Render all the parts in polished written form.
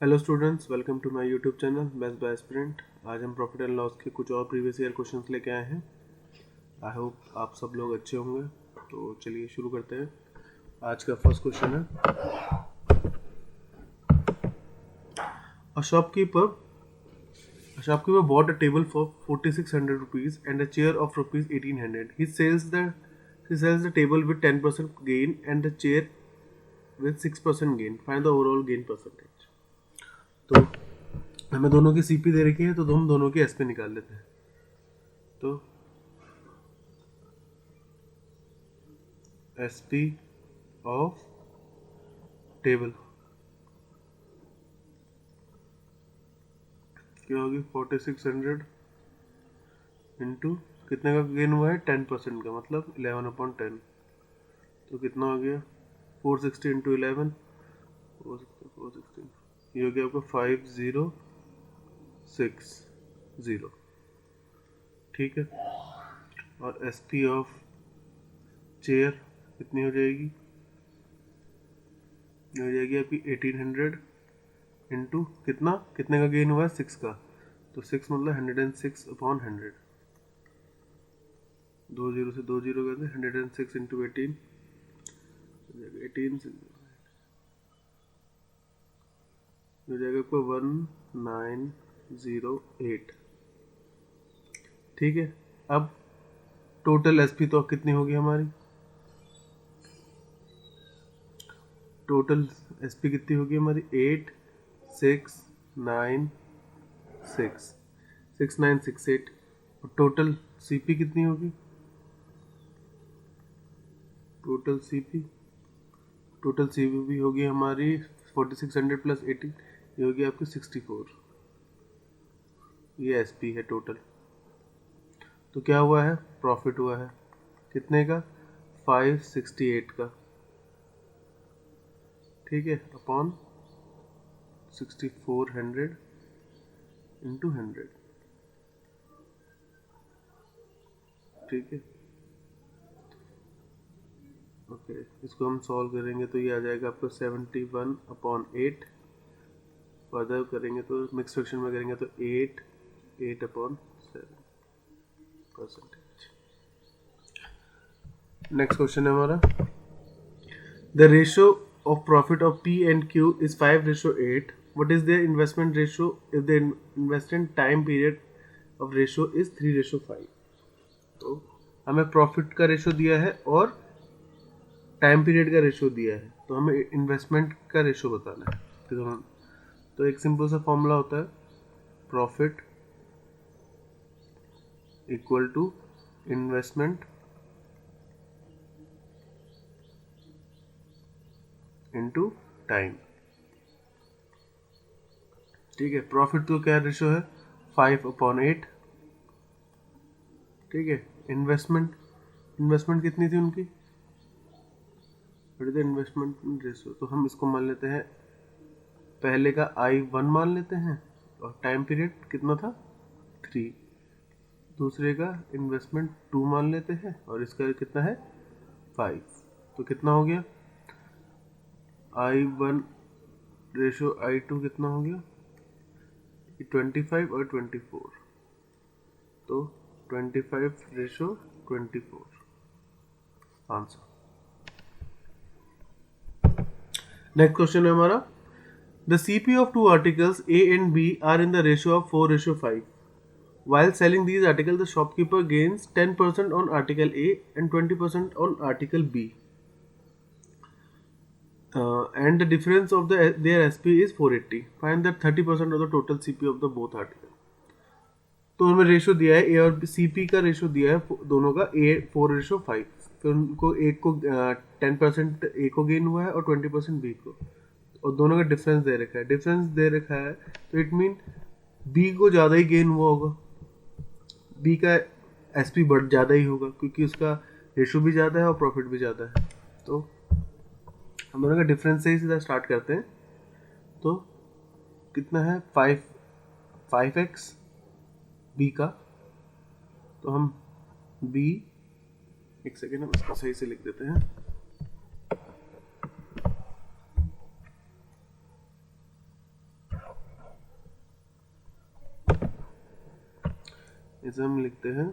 Hello students, welcome to my YouTube channel best by aspirant. आज हम profit and loss के कुछ और प्रीवियस ईयर क्वेश्चंस लेके आए हैं। आई होप आप सब लोग अच्छे होंगे। तो चलिए शुरू करते हैं। आज का फर्स्ट क्वेश्चन है, अ shopkeeper bought a table for 4600 rupees and a chair of rupees 1800. He sells the table with 10% gain and the chair with 6% gain. Find the overall gain percentage. तो हमें दोनों की सीपी दे रखी है, तो हम दोनों की एसपी निकाल लेते हैं। तो एसपी ऑफ टेबल क्या होगी? 4600 इंटू कितने का गेन हुआ है? 10% का, मतलब 11/10। तो कितना हो गया? 460 इंटू 11, 460, ये हो गया आपका 5060। ठीक है। और एस पी ऑफ चेयर कितनी हो जाएगी? ये हो जाएगी आपकी 1800 इंटू कितना का गेन हुआ है? 6 का। तो 6 मतलब 106/100। 2 जीरो से 2 जीरो करते 106 इंटू 18, 18 हो जाएगा आपको 1908। ठीक है। अब टोटल एसपी तो कितनी होगी हमारी? टोटल एसपी कितनी होगी हमारी? 6968। और टोटल सीपी कितनी होगी? टोटल सीपी भी होगी हमारी 4600 प्लस 18, ये होगी आपकी 64। ये एसपी है टोटल। तो क्या हुआ है? प्रॉफिट हुआ है कितने का? 568 का। ठीक है, अपॉन 6400 इंटू 100। ठीक है, ओके। इसको हम सॉल्व करेंगे तो ये आ जाएगा आपको 71/8। फर्दर करेंगे तो मिक्स फ्रैक्शन में करेंगे तो 8/7%। नेक्स्ट क्वेश्चन है हमारा, the ratio of profit of P and Q is 5:8. What is their investment ratio if the investment time period of ratio is 3:5? तो हमें प्रॉफिट का रेशो दिया है और टाइम पीरियड का रेशो दिया है, तो हमें इन्वेस्टमेंट का रेशो बताना है। तो एक सिंपल सा फॉर्मूला होता है, profit equal to investment into time. ठीक है, प्रॉफिट तो क्या रेशो है? 5/8। ठीक है, इन्वेस्टमेंट कितनी थी उनकी? इन्वेस्टमेंट रेशो, तो हम इसको मान लेते हैं, पहले का I1 मान लेते हैं और टाइम पीरियड कितना था? 3। दूसरे का इन्वेस्टमेंट 2 मान लेते हैं और इसका कितना है? 5। तो कितना हो गया? I1 रेशो I2 कितना हो गया? 25 और 24। तो 25:24 आंसर। नेक्स्ट क्वेश्चन है हमारा, the CP of two articles A and B are in the ratio of 4:5. While selling these articles, the shopkeeper gains 10% on article A and 20% on article B. And the difference of their SP is 480. Find that 30% of the total CP of the both articles. तो हमें ratio दिया है, ए और CP का ratio दिया है दोनों का, A 4:5। फिर उनको एक को 10% ए को गेन हुआ है और 20% बी को, और दोनों का डिफरेंस दे रखा है। तो इट मीन बी को ज़्यादा ही गेन हुआ होगा, बी का एसपी बढ़ ज़्यादा ही होगा क्योंकि उसका रेशो भी ज़्यादा है और प्रॉफिट भी ज़्यादा है। तो हम दोनों का डिफरेंस से ही सीधा स्टार्ट करते हैं। तो कितना है? 5x बी का। तो हम बी, एक सेकेंड हम इसको सही से लिख देते हैं। इसे हम लिखते हैं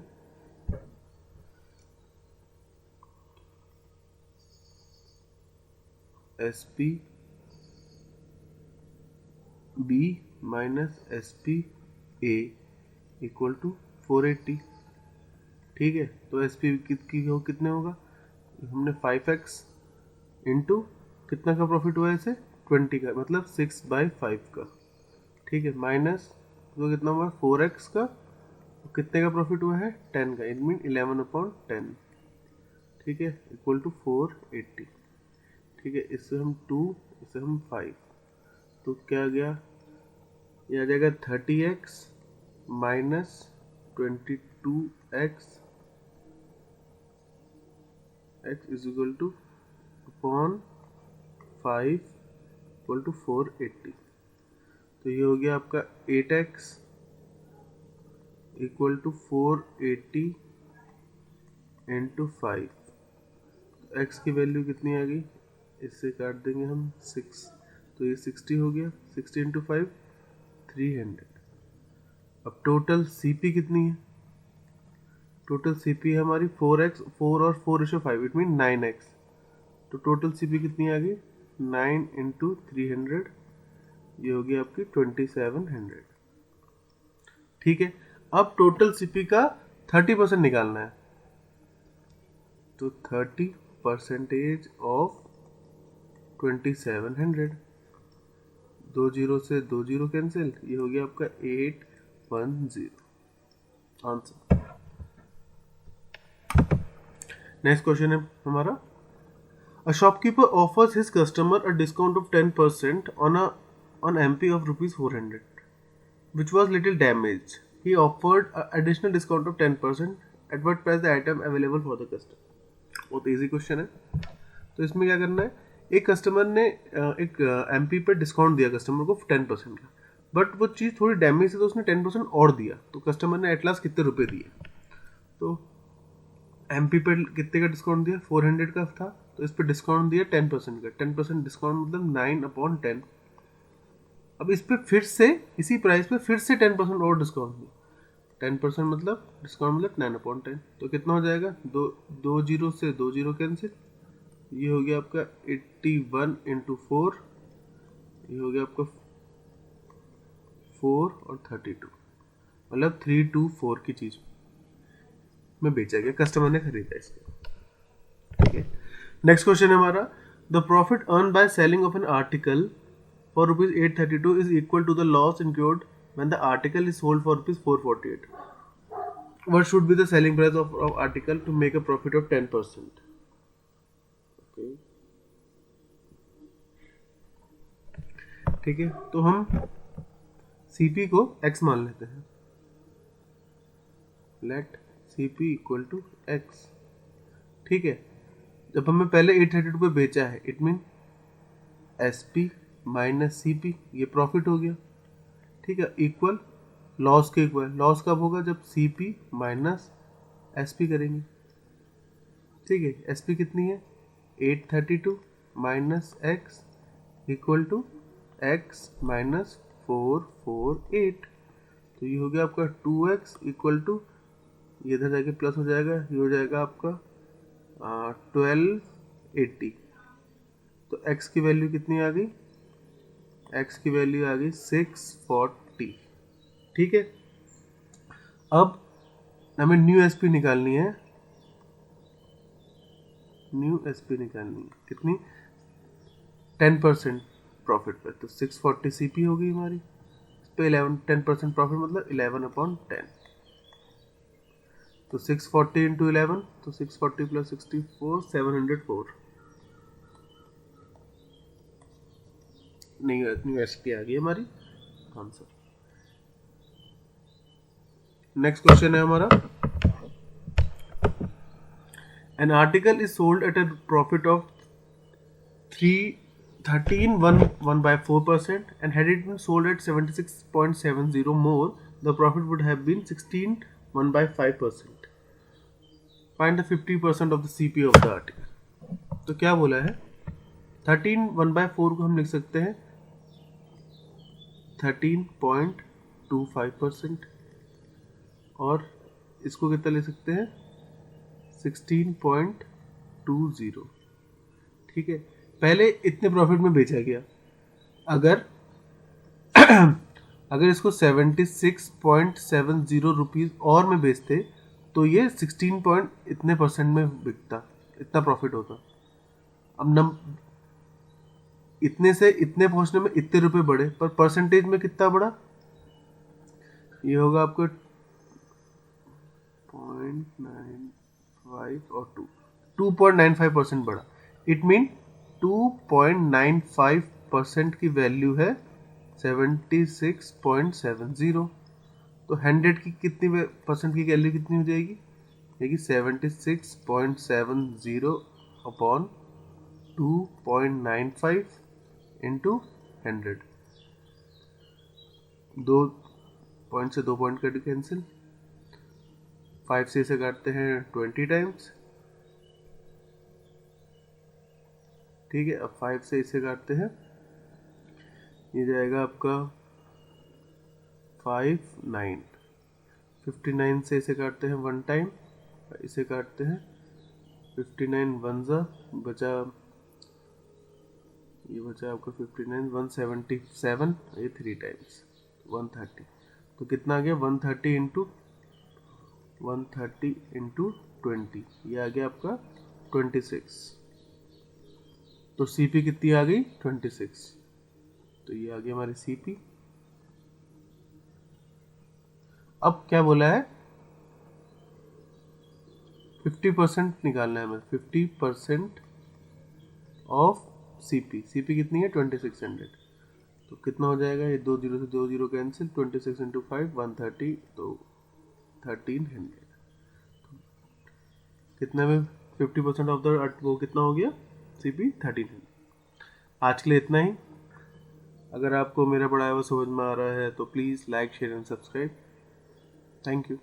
SP B minus SP A equal to 480। ठीक है, तो SP कितने होगा, हमने 5x इंटू कितना का प्रॉफिट हुआ है इसे 20 का, मतलब 6/5 का। ठीक है, माइनस तो कितना हुआ 4x का, कितने का प्रॉफिट हुआ है 10 का, इट मीन 11/10। ठीक है, इक्वल टू 480। ठीक है, इससे हम 2, इससे हम 5, तो क्या आ गया, ये आ जाएगा 30x minus 22x x is equal to upon 5 equal to 480। तो ये हो गया आपका 8x equal to 480 into 5। x की वैल्यू कितनी आ गई, इससे काट देंगे हम 6, तो ये 60 हो गया, 60 इंटू 5 300। अब टोटल CP कितनी है, टोटल CP है हमारी 4x, 4 और 4:5 इट मीन 9x। तो टोटल CP कितनी आ गई 9 इंटू 300, ये होगी आपकी 2700। ठीक है, अब टोटल CP का 30% निकालना है, तो 30% ऑफ 2700, 2 जीरो से 2 जीरो कैंसिल, ये हो गया आपका 810 आंसर। नेक्स्ट क्वेश्चन है हमारा, a shopkeeper offers his customer a discount of 10% on MP of rupees 400 which was little damaged. He offered an additional discount of 10%. At what price the item available for the customer? बहुत easy question है। तो इसमें क्या करना है, एक customer ने एक MP पर डिस्काउंट दिया कस्टमर को 10% का, बट वो चीज़ थोड़ी डैमेज थी तो उसने 10% और दिया, तो कस्टमर ने एट लास्ट कितने रुपए दिए, तो MP पर कितने का डिस्काउंट दिया 400 का था, तो इस पर डिस्काउंट दिया 10% का, 10% डिस्काउंट मतलब 9/10। अब इस पर फिर से इसी प्राइस पे फिर से 10% और डिस्काउंट दिया, 10% मतलब डिस्काउंट मतलब 9/10, तो कितना हो जाएगा, दो जीरो से 2 जीरो कैंसिल, ये हो गया आपका 81 इंटू 4, ये हो गया आपका 4 और 32, मतलब 324 की चीज़ में बेचा गया, कस्टमर ने खरीदा इसको। ठीक है, नेक्स्ट क्वेश्चन है हमारा, the profit earn by selling of an article for ₹832 is equal to the loss incurred when the article is sold for ₹448। What should be the selling price of article to make a profit of 10%? ठीक है, तो हम CP को x मान लेते हैं, let CP equal to x। ठीक है, जब हमें पहले 832 पे बेचा है, it mean SP minus CP, ये प्रॉफिट हो गया। ठीक है, इक्वल लॉस के इक्वल, लॉस कब होगा जब CP माइनस SP करेंगे। ठीक है, SP कितनी है 832 minus x equal to x minus 448, तो ये हो गया आपका 2x इक्वल टू, ये इधर जाके प्लस हो जाएगा, ये हो जाएगा आपका 1280। तो x की वैल्यू कितनी आ गई, x की वैल्यू आ गई 640। ठीक है, अब हमें न्यू SP निकालनी है, न्यू SP निकालनी है कितनी 10% प्रॉफिट पर, तो 640 CP हो गई हमारी, इस पे 10% प्रॉफिट मतलब 11/10, तो 640 इंटू 11, तो 640 प्लस 64 704, न्यू SP आ गई हमारी आंसर। नेक्स्ट क्वेश्चन है हमारा, an article is sold at a profit of 13.1/4% and had it been sold at 76.70 more, the profit would have been 16.1/5%. Find the 50% of the CP of the article. तो क्या बोला है, 13/1/4 को हम लिख सकते हैं 13.25% और इसको कितना ले सकते हैं 16.20। ठीक है, पहले इतने प्रॉफिट में बेचा गया, अगर अगर इसको 76.70 रुपीज़ और में बेचते तो ये 16 पॉइंट इतने परसेंट में बिकता, इतना प्रॉफिट होता। अब इतने से इतने पहुंचने में इतने रुपए बढ़े, पर परसेंटेज में कितना बढ़ा, ये होगा आपको 0.95 और 2.95% बढ़ा। इट मीन 2.95% की वैल्यू है 76.70। तो 100 की कितनी परसेंट की वैल्यू कितनी हो जाएगी, देखिए 76.70 अपॉन 2.95 इंटू 100। 2 पॉइंट से 2 पॉइंट कट कैंसिल, 5 से इसे काटते हैं 20 टाइम्स। ठीक है, अब 5 से इसे काटते हैं, ये जाएगा आपका 59। 59 से इसे काटते हैं 1 टाइम, इसे काटते हैं 59 वन ज़ा बचा, ये बचा आपका 59 177, ये 3 टाइम्स 130। तो कितना आ गया 130 इंटू 20, ये आ गया आपका 26। तो सीपी कितनी आ गई 26। तो ये आ गई हमारी सीपी। अब क्या बोला है 50% निकालना है हमें, 50% ऑफ सीपी। सीपी कितनी है 2600। तो कितना हो जाएगा, ये 2 जीरो से 2 जीरो कैंसिल, 26 इंटू 5 130, तो 1300। कितने में 50% ऑफ द वो कितना हो गया सीपी 1300। आज के लिए इतना ही। अगर आपको मेरा पढ़ाया हुआ समझ में आ रहा है तो please like share and subscribe. Thank you.